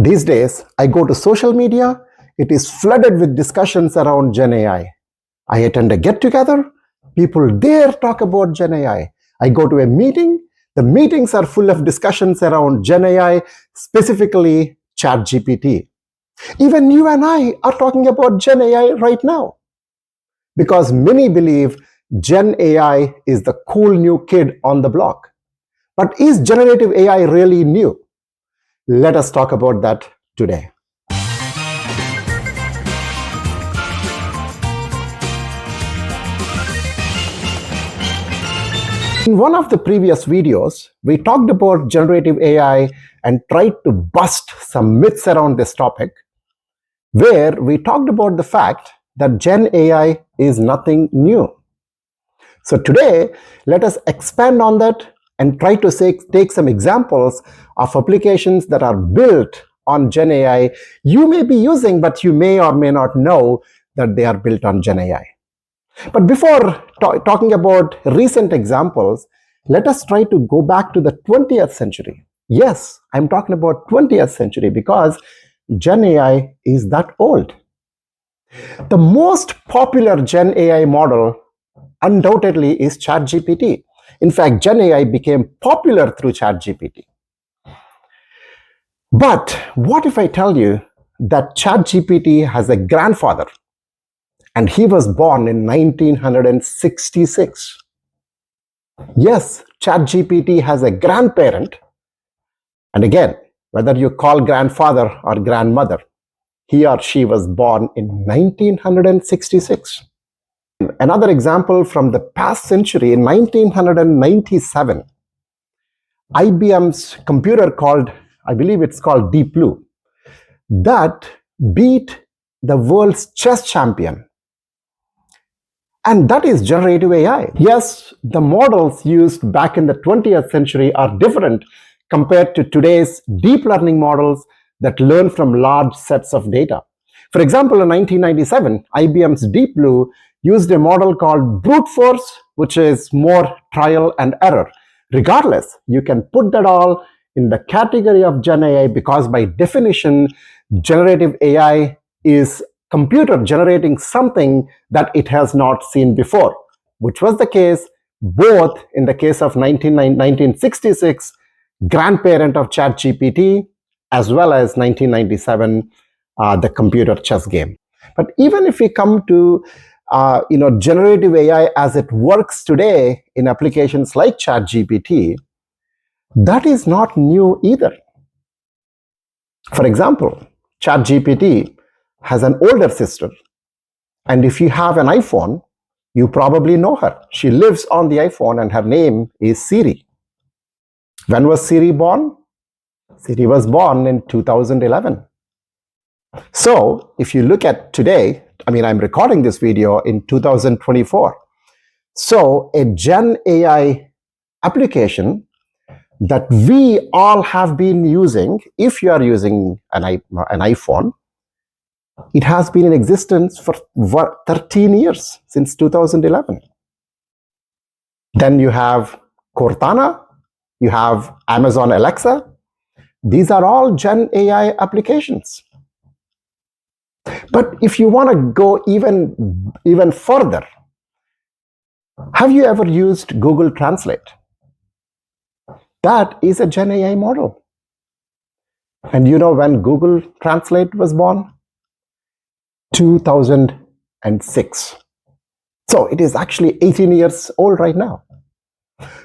These days, I go to social media, it is flooded with discussions around GenAI. I attend a get-together, people there talk about GenAI. I go to a meeting, the meetings are full of discussions around GenAI, specifically ChatGPT. Even you and I are talking about GenAI right now because many believe GenAI is the cool new kid on the block. But is generative AI really new? Let us talk about that today. In one of the previous videos, we talked about generative AI and tried to bust some myths around this topic, where we talked about the fact that Gen AI is nothing new. So today, let us expand on that and try to take some examples of applications that are built on Gen AI you may be using, but you may or may not know that they are built on Gen AI. But before talking about recent examples, let us try to go back to the 20th century. Yes, I'm talking about 20th century because Gen AI is that old. The most popular Gen AI model undoubtedly is ChatGPT. In fact, Gen AI became popular through ChatGPT. But what if I tell you that ChatGPT has a grandfather and he was born in 1966? Yes, ChatGPT has a grandparent. And again, whether you call grandfather or grandmother, he or she was born in 1966. Another example from the past century, in 1997, IBM's computer called, I believe it's called Deep Blue, that beat the world's chess champion. And that is generative AI. Yes, the models used back in the 20th century are different compared to today's deep learning models that learn from large sets of data. For example, in 1997, IBM's Deep Blue used a model called brute force, which is more trial and error. Regardless, you can put that all in the category of Gen AI because by definition, generative AI is computer generating something that it has not seen before, which was the case both in the case of 1966, grandparent of ChatGPT, as well as 1997, the computer chess game. But even if we come to generative AI as it works today in applications like ChatGPT, that is not new either. For example, ChatGPT has an older sister, and if you have an iPhone, you probably know her. She lives on the iPhone and her name is Siri. When was Siri born? Siri was born in 2011. So if you look at today, I'm recording this video in 2024. So a Gen AI application that we all have been using, if you are using an iPhone, it has been in existence for 13 years, since 2011. Then you have Cortana, you have Amazon Alexa. These are all Gen AI applications. But if you want to go even further, have you ever used Google Translate? That is a Gen AI model. And you know when Google Translate was born? 2006. So it is actually 18 years old right now.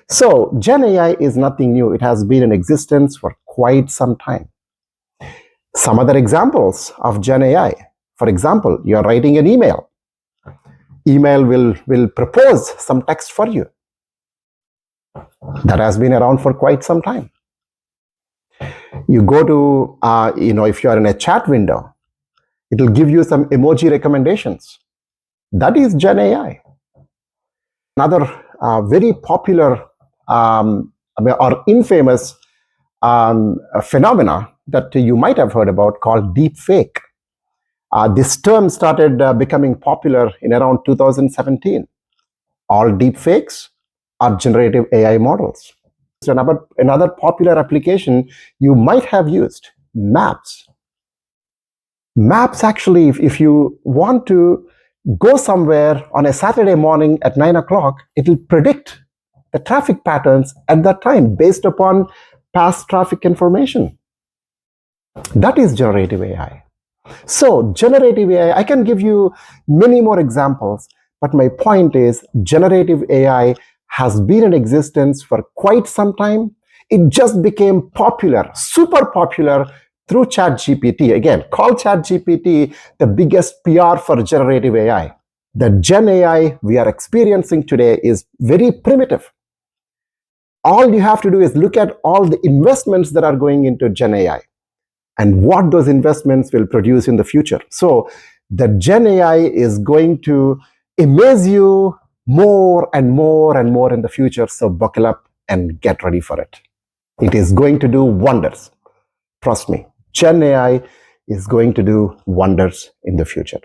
So Gen AI is nothing new. It has been in existence for quite some time. Some other examples of Gen AI. For example, you are writing an email. Email will propose some text for you. That has been around for quite some time. You go to, if you are in a chat window, it will give you some emoji recommendations. That is Gen AI. Another very popular or infamous phenomena that you might have heard about called deep fake. This term started becoming popular in around 2017. All deep fakes are generative AI models. So another popular application you might have used maps. Maps actually, if you want to go somewhere on a Saturday morning at 9 o'clock, it will predict the traffic patterns at that time based upon past traffic information. That is generative AI. So generative AI, I can give you many more examples, but my point is generative AI has been in existence for quite some time. It just became popular, super popular through ChatGPT. Again, call ChatGPT the biggest PR for generative AI. The Gen AI we are experiencing today is very primitive. All you have to do is look at all the investments that are going into Gen AI and what those investments will produce in the future. So the Gen AI is going to amaze you more and more and more in the future. So buckle up and get ready for it. It is going to do wonders. Trust me, Gen AI is going to do wonders in the future.